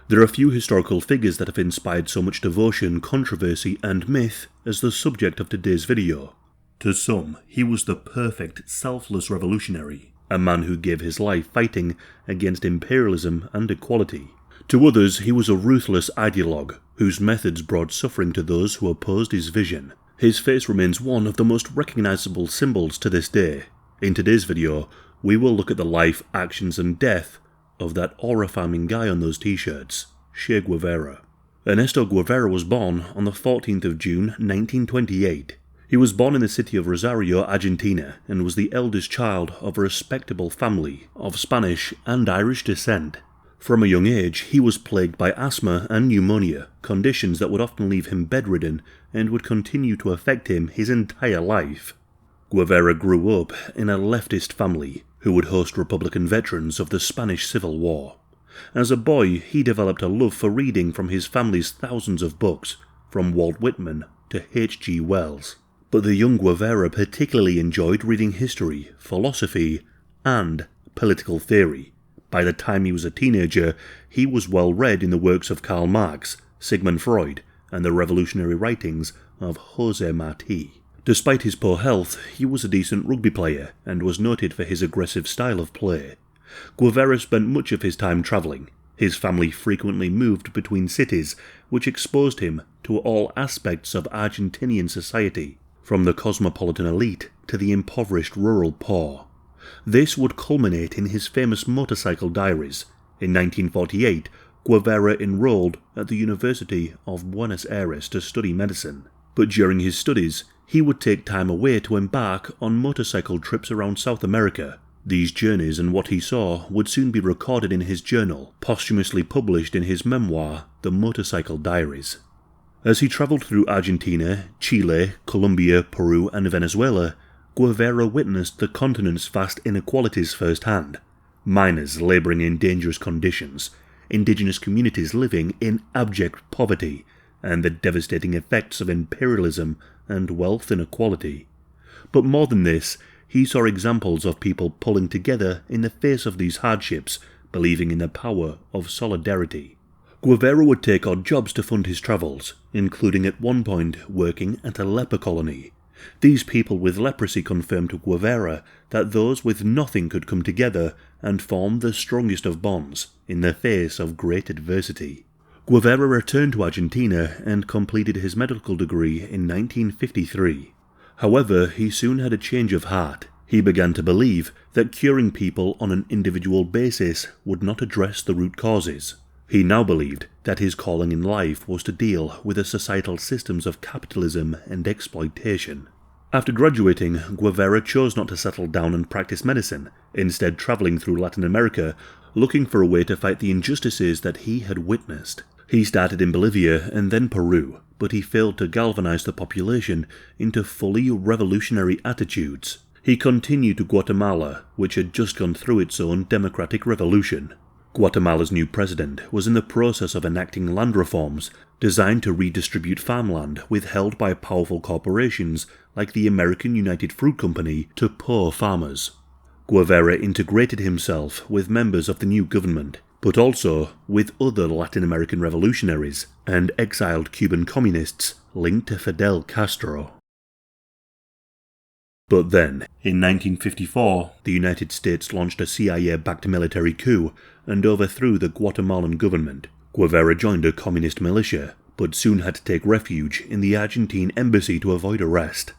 There are few historical figures that have inspired so much devotion, controversy, and myth as the subject of today's video. To some, he was the perfect, selfless revolutionary, a man who gave his life fighting against imperialism and equality. To others, he was a ruthless ideologue, whose methods brought suffering to those who opposed his vision. His face remains one of the most recognisable symbols to this day. In today's video, we will look at the life, actions, and death of that aura-farming guy on those t-shirts, Che Guevara. Ernesto Guevara was born on the 14th of June 1928. He was born in the city of Rosario, Argentina, and was the eldest child of a respectable family of Spanish and Irish descent. From a young age, he was plagued by asthma and pneumonia, conditions that would often leave him bedridden and would continue to affect him his entire life. Guevara grew up in a leftist family who would host Republican veterans of the Spanish Civil War. As a boy, he developed a love for reading from his family's thousands of books, from Walt Whitman to H.G. Wells. But the young Guevara particularly enjoyed reading history, philosophy, and political theory. By the time he was a teenager, he was well read in the works of Karl Marx, Sigmund Freud, and the revolutionary writings of José Martí. Despite his poor health, he was a decent rugby player and was noted for his aggressive style of play. Guevara spent much of his time travelling. His family frequently moved between cities, which exposed him to all aspects of Argentinian society, from the cosmopolitan elite to the impoverished rural poor. This would culminate in his famous motorcycle diaries. In 1948, Guevara enrolled at the University of Buenos Aires to study medicine. But during his studies, he would take time away to embark on motorcycle trips around South America. These journeys and what he saw would soon be recorded in his journal, posthumously published in his memoir, The Motorcycle Diaries. As he travelled through Argentina, Chile, Colombia, Peru, and Venezuela, Guevara witnessed the continent's vast inequalities firsthand. Miners labouring in dangerous conditions, indigenous communities living in abject poverty, and the devastating effects of imperialism and wealth inequality. But more than this, he saw examples of people pulling together in the face of these hardships, believing in the power of solidarity. Guevara would take odd jobs to fund his travels, including at one point working at a leper colony. These people with leprosy confirmed to Guevara that those with nothing could come together and form the strongest of bonds in the face of great adversity. Guevara returned to Argentina and completed his medical degree in 1953. However, he soon had a change of heart. He began to believe that curing people on an individual basis would not address the root causes. He now believed that his calling in life was to deal with the societal systems of capitalism and exploitation. After graduating, Guevara chose not to settle down and practice medicine, instead travelling through Latin America, looking for a way to fight the injustices that he had witnessed. He started in Bolivia and then Peru, but he failed to galvanize the population into fully revolutionary attitudes. He continued to Guatemala, which had just gone through its own democratic revolution. Guatemala's new president was in the process of enacting land reforms designed to redistribute farmland withheld by powerful corporations like the American United Fruit Company to poor farmers. Guevara integrated himself with members of the new government, but also with other Latin American revolutionaries and exiled Cuban communists linked to Fidel Castro. But then, in 1954, the United States launched a CIA-backed military coup and overthrew the Guatemalan government. Guevara joined a communist militia, but soon had to take refuge in the Argentine embassy to avoid arrest.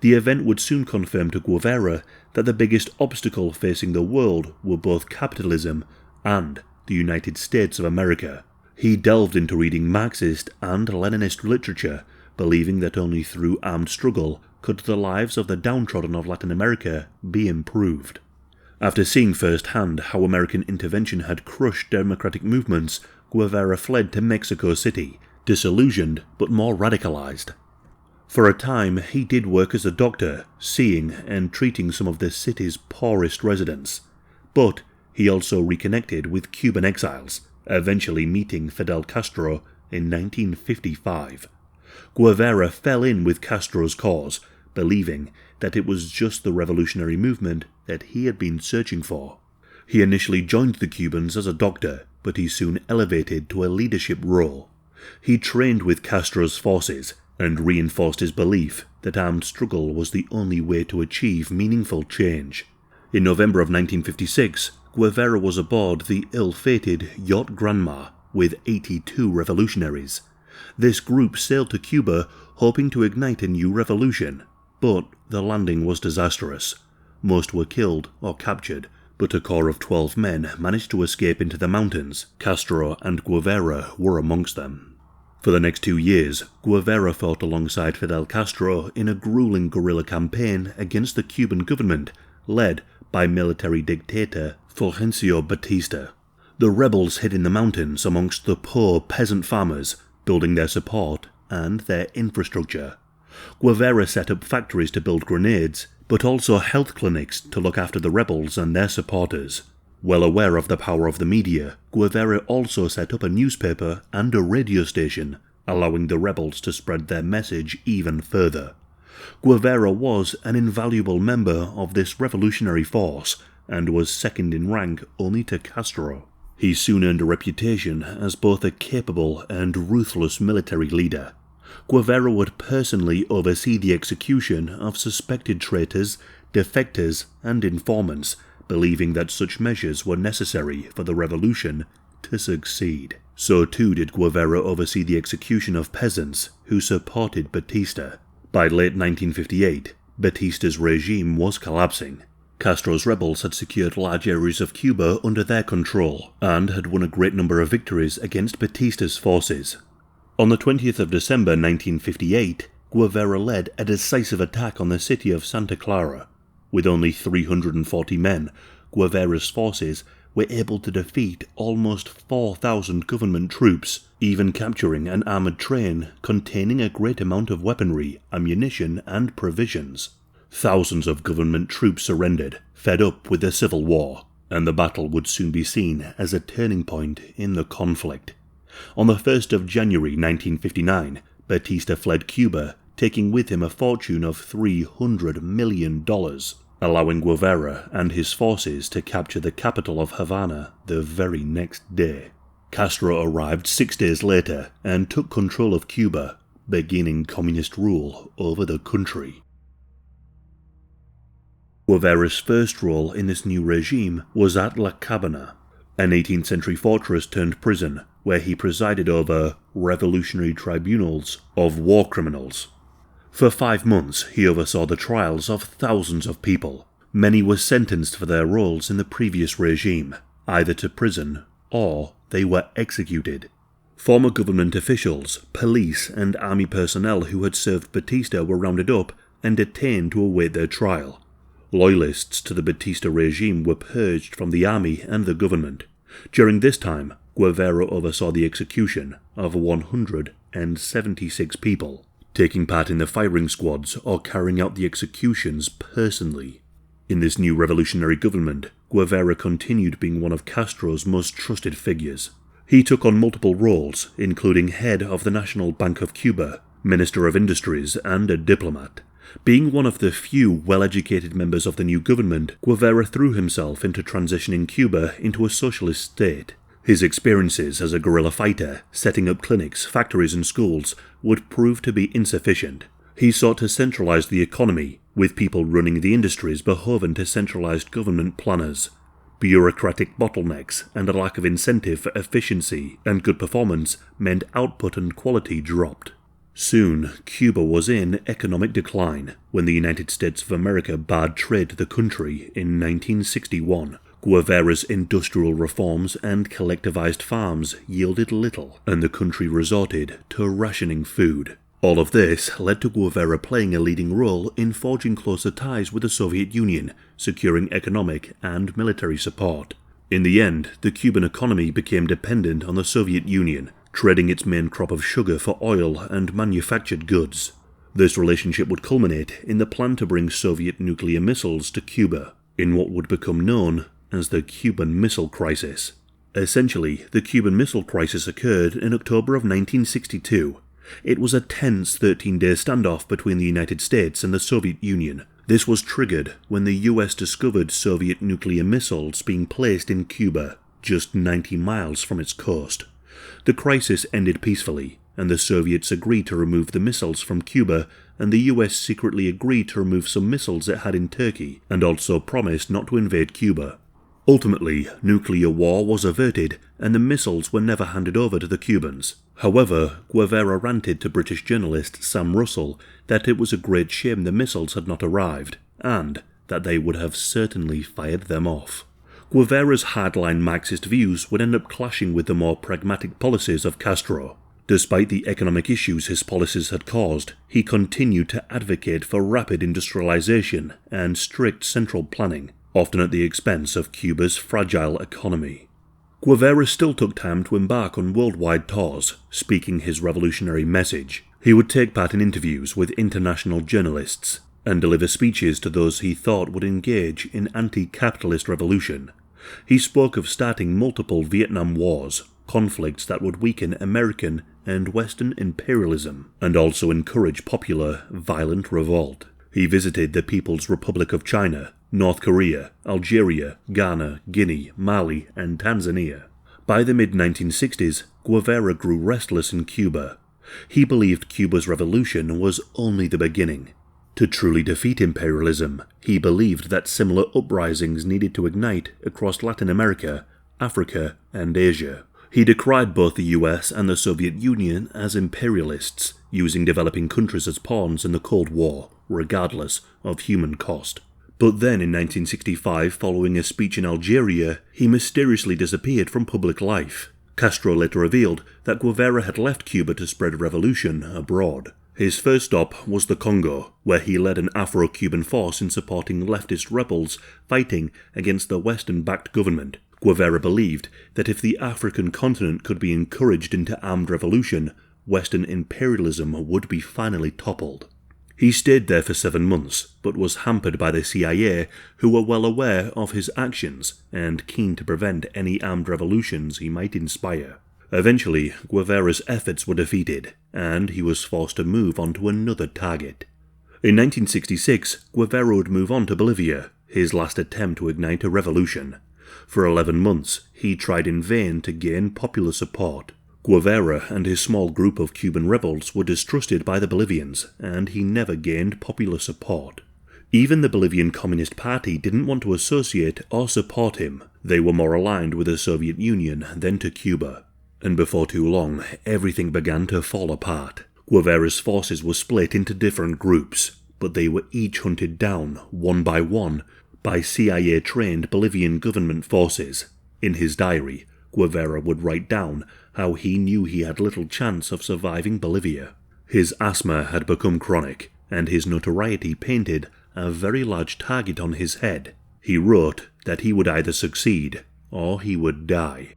The event would soon confirm to Guevara that the biggest obstacle facing the world were both capitalism and the United States of America. He delved into reading Marxist and Leninist literature, believing that only through armed struggle could the lives of the downtrodden of Latin America be improved. After seeing firsthand how American intervention had crushed democratic movements, Guevara fled to Mexico City, disillusioned but more radicalized. For a time, he did work as a doctor, seeing and treating some of the city's poorest residents. But he also reconnected with Cuban exiles, eventually meeting Fidel Castro in 1955. Guevara fell in with Castro's cause, believing that it was just the revolutionary movement that he had been searching for. He initially joined the Cubans as a doctor, but he soon elevated to a leadership role. He trained with Castro's forces and reinforced his belief that armed struggle was the only way to achieve meaningful change. In November of 1956, Guevara was aboard the ill-fated yacht Granma with 82 revolutionaries. This group sailed to Cuba hoping to ignite a new revolution, but the landing was disastrous. Most were killed or captured, but a core of 12 men managed to escape into the mountains. Castro and Guevara were amongst them. For the next 2 years, Guevara fought alongside Fidel Castro in a grueling guerrilla campaign against the Cuban government, led by military dictator Fulgencio Batista. The rebels hid in the mountains amongst the poor peasant farmers, building their support and their infrastructure. Guevara set up factories to build grenades, but also health clinics to look after the rebels and their supporters. Well aware of the power of the media, Guevara also set up a newspaper and a radio station, allowing the rebels to spread their message even further. Guevara was an invaluable member of this revolutionary force and was second in rank only to Castro. He soon earned a reputation as both a capable and ruthless military leader. Guevara would personally oversee the execution of suspected traitors, defectors, and informants, believing that such measures were necessary for the revolution to succeed. So too did Guevara oversee the execution of peasants who supported Batista. By late 1958, Batista's regime was collapsing. Castro's rebels had secured large areas of Cuba under their control, and had won a great number of victories against Batista's forces. On the 20th of December 1958, Guevara led a decisive attack on the city of Santa Clara. With only 340 men, Guevara's forces were able to defeat almost 4,000 government troops, even capturing an armoured train containing a great amount of weaponry, ammunition, and provisions. Thousands of government troops surrendered, fed up with the civil war, and the battle would soon be seen as a turning point in the conflict. On the 1st of January 1959, Batista fled Cuba, taking with him a fortune of $300 million, allowing Guevara and his forces to capture the capital of Havana the very next day. Castro arrived 6 days later and took control of Cuba, beginning communist rule over the country. Guevara's first role in this new regime was at La Cabana, an 18th century fortress turned prison where he presided over revolutionary tribunals of war criminals. For 5 months he oversaw the trials of thousands of people. Many were sentenced for their roles in the previous regime, either to prison or they were executed. Former government officials, police and army personnel who had served Batista were rounded up and detained to await their trial. Loyalists to the Batista regime were purged from the army and the government. During this time, Guevara oversaw the execution of 176 people, taking part in the firing squads or carrying out the executions personally. In this new revolutionary government, Guevara continued being one of Castro's most trusted figures. He took on multiple roles, including head of the National Bank of Cuba, Minister of Industries, and a diplomat. Being one of the few well-educated members of the new government, Guevara threw himself into transitioning Cuba into a socialist state. His experiences as a guerrilla fighter, setting up clinics, factories and schools, would prove to be insufficient. He sought to centralize the economy, with people running the industries beholden to centralized government planners. Bureaucratic bottlenecks and a lack of incentive for efficiency and good performance meant output and quality dropped. Soon, Cuba was in economic decline when the United States of America barred trade to the country in 1961. Guevara's industrial reforms and collectivized farms yielded little, and the country resorted to rationing food. All of this led to Guevara playing a leading role in forging closer ties with the Soviet Union, securing economic and military support. In the end, the Cuban economy became dependent on the Soviet Union, trading its main crop of sugar for oil and manufactured goods. This relationship would culminate in the plan to bring Soviet nuclear missiles to Cuba, in what would become known as the Cuban Missile Crisis. Essentially, the Cuban Missile Crisis occurred in October of 1962. It was a tense 13-day standoff between the United States and the Soviet Union, This was triggered when the US discovered Soviet nuclear missiles being placed in Cuba, just 90 miles from its coast. The crisis ended peacefully, and the Soviets agreed to remove the missiles from Cuba, and the US secretly agreed to remove some missiles it had in Turkey, and also promised not to invade Cuba. Ultimately, nuclear war was averted, and the missiles were never handed over to the Cubans. However, Guevara ranted to British journalist Sam Russell that it was a great shame the missiles had not arrived, and that they would have certainly fired them off. Guevara's hardline Marxist views would end up clashing with the more pragmatic policies of Castro. Despite the economic issues his policies had caused, he continued to advocate for rapid industrialization and strict central planning, often at the expense of Cuba's fragile economy. Guevara still took time to embark on worldwide tours, speaking his revolutionary message. He would take part in interviews with international journalists, and deliver speeches to those he thought would engage in anti-capitalist revolution. He spoke of starting multiple Vietnam Wars, conflicts that would weaken American and Western imperialism, and also encourage popular, violent revolt. He visited the People's Republic of China, North Korea, Algeria, Ghana, Guinea, Mali, and Tanzania. By the mid-1960s, Guevara grew restless in Cuba. He believed Cuba's revolution was only the beginning. To truly defeat imperialism, he believed that similar uprisings needed to ignite across Latin America, Africa, and Asia. He decried both the US and the Soviet Union as imperialists, using developing countries as pawns in the Cold War, regardless of human cost. But then in 1965, following a speech in Algeria, he mysteriously disappeared from public life. Castro later revealed that Guevara had left Cuba to spread a revolution abroad. His first stop was the Congo, where he led an Afro-Cuban force in supporting leftist rebels fighting against the Western-backed government. Guevara believed that if the African continent could be encouraged into armed revolution, Western imperialism would be finally toppled. He stayed there for 7 months, but was hampered by the CIA, who were well aware of his actions and keen to prevent any armed revolutions he might inspire. Eventually, Guevara's efforts were defeated, and he was forced to move on to another target. In 1966, Guevara would move on to Bolivia, his last attempt to ignite a revolution. For 11 months, he tried in vain to gain popular support. Guevara and his small group of Cuban rebels were distrusted by the Bolivians, and he never gained popular support. Even the Bolivian Communist Party didn't want to associate or support him. They were more aligned with the Soviet Union than to Cuba. And before too long, everything began to fall apart. Guevara's forces were split into different groups, but they were each hunted down, one by CIA-trained Bolivian government forces. In his diary, Guevara would write down how he knew he had little chance of surviving Bolivia. His asthma had become chronic, and his notoriety painted a very large target on his head. He wrote that he would either succeed or he would die.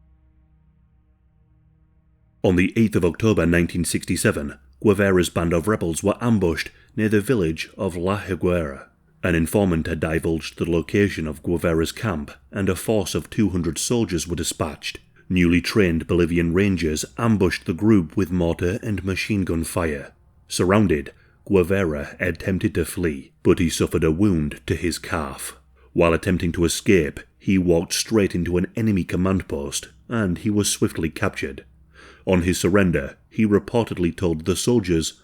On the 8th of October 1967, Guevara's band of rebels were ambushed near the village of La Higuera. An informant had divulged the location of Guevara's camp, and a force of 200 soldiers were dispatched. Newly trained Bolivian rangers ambushed the group with mortar and machine gun fire. Surrounded, Guevara attempted to flee, but he suffered a wound to his calf. While attempting to escape, he walked straight into an enemy command post, and he was swiftly captured. On his surrender, he reportedly told the soldiers,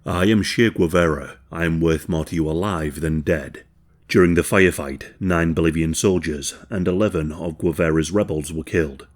"I am Che Guevara. I am worth more to you alive than dead." During the firefight, 9 Bolivian soldiers and 11 of Guevara's rebels were killed.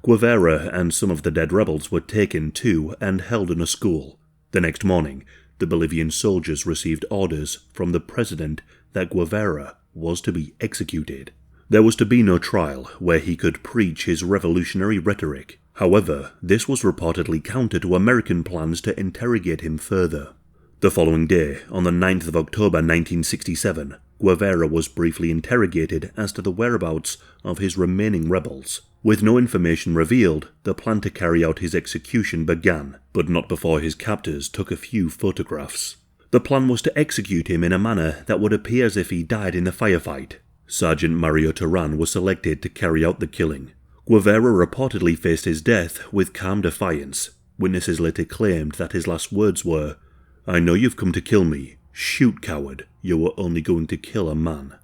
Guevara and some of the dead rebels were taken to and held in a school. The next morning, the Bolivian soldiers received orders from the president that Guevara was to be executed. There was to be no trial where he could preach his revolutionary rhetoric. However, this was reportedly counter to American plans to interrogate him further. The following day, on the 9th of October 1967, Guevara was briefly interrogated as to the whereabouts of his remaining rebels. With no information revealed, the plan to carry out his execution began, but not before his captors took a few photographs. The plan was to execute him in a manner that would appear as if he died in the firefight. Sergeant Mario Terán was selected to carry out the killing. Guevara reportedly faced his death with calm defiance. Witnesses later claimed that his last words were, "I know you've come to kill me. "Shoot, coward, you were only going to kill a man."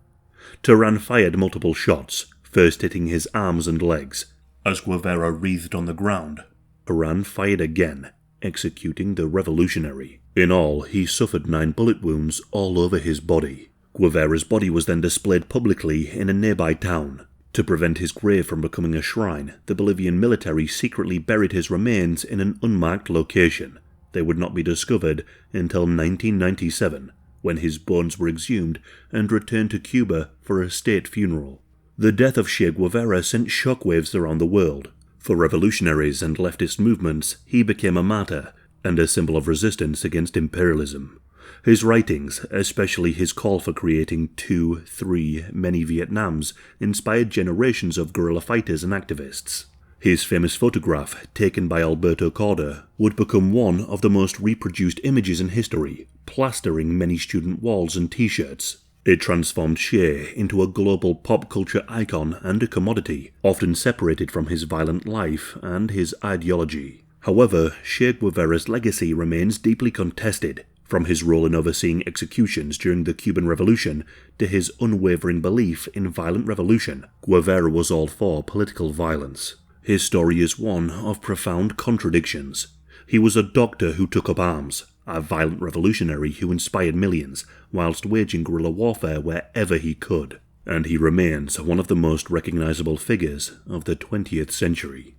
Turan fired multiple shots, first hitting his arms and legs. As Guevara wreathed on the ground, Turan fired again, executing the revolutionary. In all, he suffered 9 bullet wounds all over his body. Guevara's body was then displayed publicly in a nearby town. To prevent his grave from becoming a shrine, the Bolivian military secretly buried his remains in an unmarked location. They would not be discovered until 1997, when his bones were exhumed and returned to Cuba for a state funeral. The death of Che Guevara sent shockwaves around the world. For revolutionaries and leftist movements, he became a martyr and a symbol of resistance against imperialism. His writings, especially his call for creating 2, 3, many Vietnams, inspired generations of guerrilla fighters and activists. His famous photograph, taken by Alberto Corder, would become one of the most reproduced images in history, plastering many student walls and t-shirts. It transformed Che into a global pop culture icon and a commodity, often separated from his violent life and his ideology. However, Che Guevara's legacy remains deeply contested, from his role in overseeing executions during the Cuban Revolution to his unwavering belief in violent revolution. Guevara was all for political violence. His story is one of profound contradictions. He was a doctor who took up arms, a violent revolutionary who inspired millions, whilst waging guerrilla warfare wherever he could. And he remains one of the most recognisable figures of the 20th century.